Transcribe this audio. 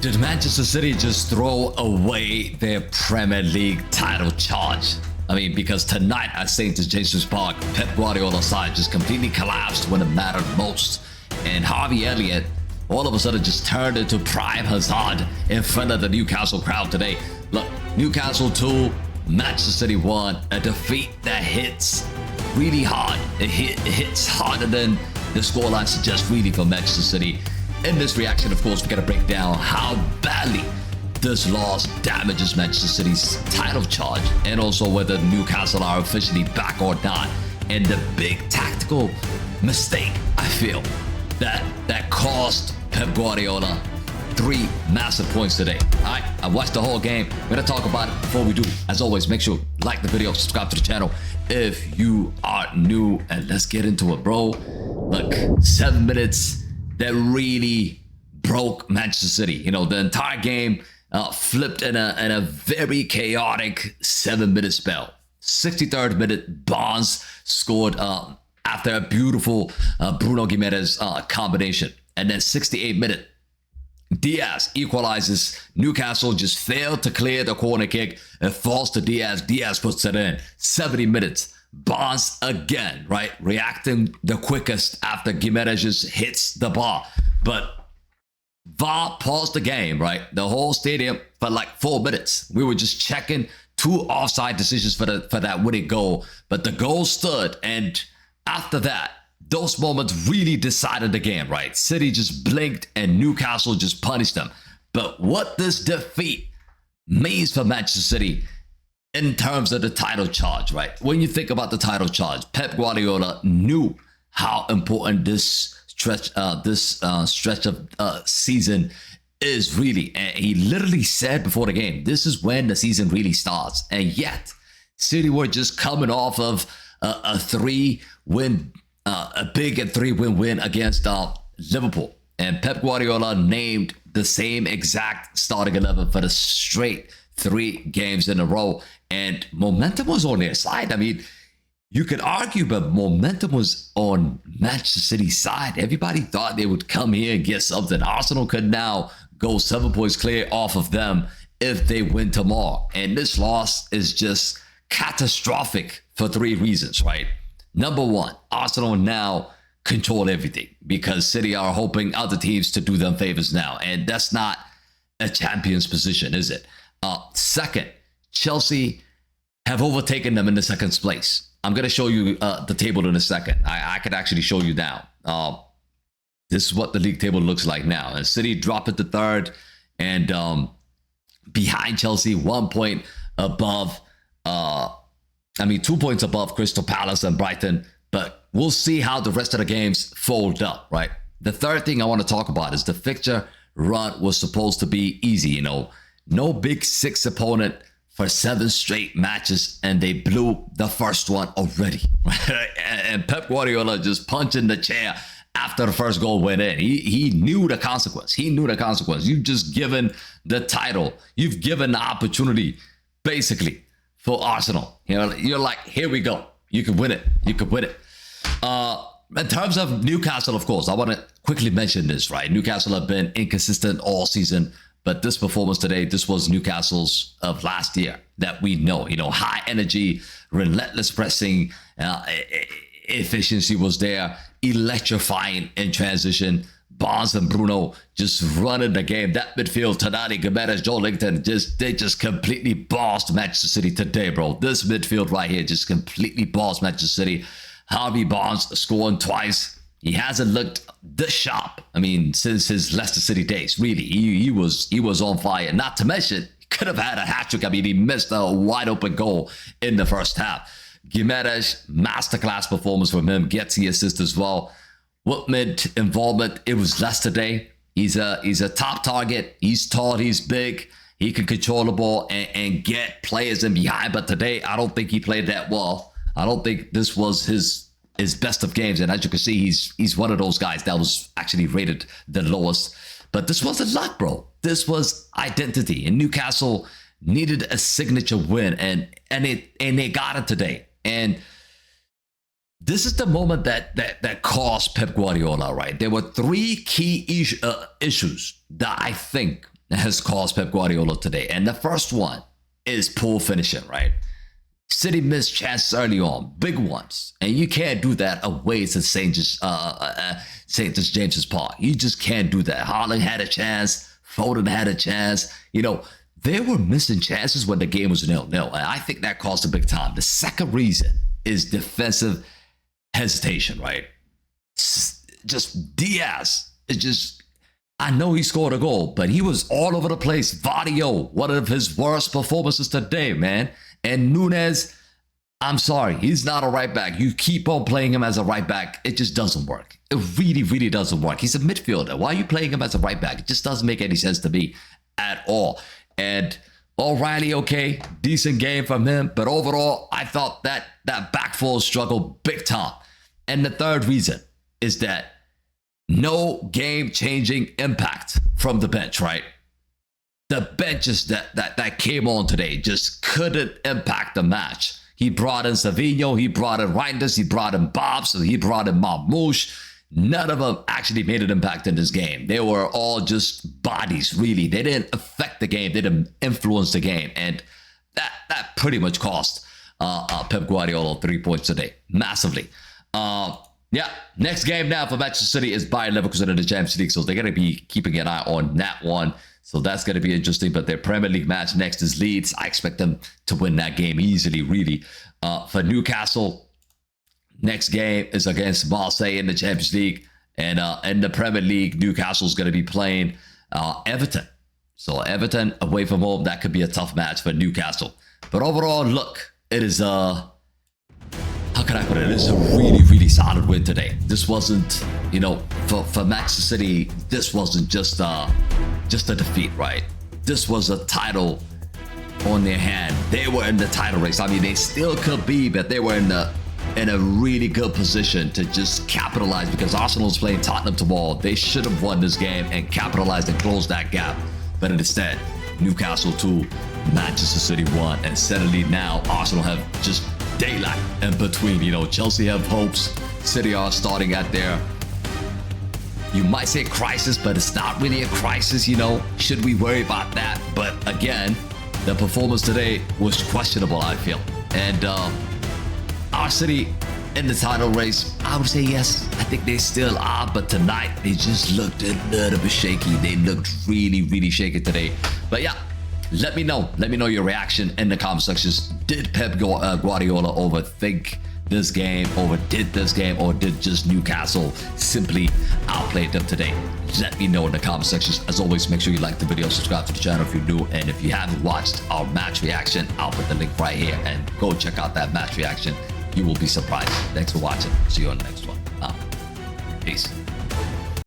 Did Manchester City just throw away their Premier League title charge? I mean, because tonight at St. James's Park, Pep Guardiola's side just completely collapsed when it mattered most. And Harvey Elliott all of a sudden just turned into prime Hazard in front of the Newcastle crowd today. Look, Newcastle 2, Manchester City 1, a defeat that hits really hard. It hits harder than the scoreline suggests really for Manchester City. In this reaction, of course, we got to break down how badly this loss damages Manchester City's title charge, and also whether Newcastle are officially back or not. And the big tactical mistake, I feel, that cost Pep Guardiola 3 massive points today. All right, I watched the whole game. We're gonna talk about it. Before we do, as always, make sure like the video, subscribe to the channel if you are new, and let's get into it, bro. Look, 7 minutes that really broke Manchester City. You know, the entire game flipped in a very chaotic 7-minute spell. 63rd minute, Barnes scored after a beautiful Bruno Gimenez combination. And then 68th minute, Diaz equalizes. Newcastle just failed to clear the corner kick. It falls to Diaz. Diaz puts it in. 70 minutes. Barnes again, right? Reacting the quickest after Gimenez just hits the bar. But VAR paused the game, right? The whole stadium for like 4 minutes. We were just checking 2 offside decisions for that winning goal. But the goal stood, and after that, those moments really decided the game, right? City just blinked and Newcastle just punished them. But what this defeat means for Manchester City in terms of the title charge, right? When you think about the title charge, Pep Guardiola knew how important this stretch of season is really. And he literally said before the game, this is when the season really starts. And yet, City were just coming off of a 3-win, a big 3-win win against Liverpool. And Pep Guardiola named the same exact starting 11 for the straight 3 games in a row. And momentum was on their side. I mean, you could argue, but momentum was on Manchester City's side. Everybody thought they would come here and get something. Arsenal could now go 7 points clear off of them if they win tomorrow. And this loss is just catastrophic for 3 reasons, right? Number 1, Arsenal now control everything because City are hoping other teams to do them favors now. And that's not a champion's position, is it? Second, Chelsea have overtaken them in the second place. I'm going to show you the table in a second. I could actually show you now. This is what the league table looks like now. And City drop it to 3rd and behind Chelsea, 1 point above, 2 points above Crystal Palace and Brighton. But we'll see how the rest of the games fold up, right? The third thing I want to talk about is the fixture run was supposed to be easy, you know. No big 6 opponent for 7 straight matches, and they blew the first one already. And Pep Guardiola just punching the chair after the first goal went in. He knew the consequence. He knew the consequence. You've just given the title. You've given the opportunity, basically, for Arsenal. You know, you're like, here we go. You can win it. You can win it. In terms of Newcastle, of course, I want to quickly mention this, right? Newcastle have been inconsistent all season. But this performance today, this was Newcastle's of last year that we know. You know, high energy, relentless pressing, efficiency was there, electrifying in transition. Barnes and Bruno just running the game. That midfield, Tonali, Gimenez, Joe Linton, they just completely bossed Manchester City today, bro. This midfield right here just completely bossed Manchester City. Harvey Barnes scoring twice. He hasn't looked this sharp, I mean, since his Leicester City days, really. He was on fire. Not to mention, he could have had a hat-trick. I mean, he missed a wide-open goal in the first half. Gimenez, masterclass performance from him, gets the assist as well. Woodman involvement, it was less today. He's a top target. He's tall, he's big. He can control the ball and get players in behind. But today, I don't think he played that well. I don't think this was his best of games, and as you can see, he's one of those guys that was actually rated the lowest. But this wasn't luck, bro. This was identity, and Newcastle needed a signature win, and they got it today. And this is the moment that cost Pep Guardiola, right? There were 3 key issues that I think has caused Pep Guardiola today. And the first one is poor finishing, right? City missed chances early on, big ones. And you can't do that away to St. James's Park. You just can't do that. Haaland had a chance. Foden had a chance. You know, they were missing chances when the game was 0-0. And I think that cost a big time. The second reason is defensive hesitation, right? Just Diaz. It's just, I know he scored a goal, but he was all over the place. Vadio, one of his worst performances today, man. And Nunez, I'm sorry, he's not a right back. You keep on playing him as a right back, it just doesn't work. It really, really doesn't work. He's a midfielder. Why are you playing him as a right back? It just doesn't make any sense to me at all. And O'Reilly, okay, decent game from him. But overall, I thought that back four struggled big time. And the third reason is that no game-changing impact from the bench, right? The benches that came on today just couldn't impact the match. He brought in Savinho, he brought in Reinders, he brought in Bobs, he brought in Marmouche. None of them actually made an impact in this game. They were all just bodies, really. They didn't affect the game. They didn't influence the game. And that pretty much cost Pep Guardiola 3 points today, massively. Yeah, next game now for Manchester City is Bayern Leverkusen in the Champions League. So they're going to be keeping an eye on that one. So that's going to be interesting. But their Premier League match next is Leeds. I expect them to win that game easily, really. For Newcastle, next game is against Marseille in the Champions League. And in the Premier League, Newcastle is going to be playing Everton. So Everton away from home, that could be a tough match for Newcastle. But overall, look, it is how can I put it? It is a really, really solid win today. This wasn't, you know, for Manchester City, this wasn't just a defeat, right? This was a title on their hand. They were in the title race. I mean, they still could be, but they were in a really good position to just capitalize because Arsenal's playing Tottenham tomorrow. They should have won this game and capitalized and closed that gap. But instead, Newcastle 2, Manchester City 1, and suddenly now Arsenal have just daylight in between. You know, Chelsea have hopes. City are starting at their, you might say crisis, but it's not really a crisis, you know. Should we worry about that? But again, the performance today was questionable, I feel. And our City in the title race, I would say yes. I think they still are, but tonight they just looked a little bit shaky. They looked really, really shaky today. But yeah, let me know your reaction in the comment sections. Did Pep Guardiola overthink this game, overdid this game, or did just Newcastle simply outplay them today? Let me know in the comment sections. As always, make sure you like the video, subscribe to the channel if you're new, and if you haven't watched our match reaction, I'll put the link right here and go check out that match reaction. You will be surprised. Thanks for watching. See you on the next one. Peace.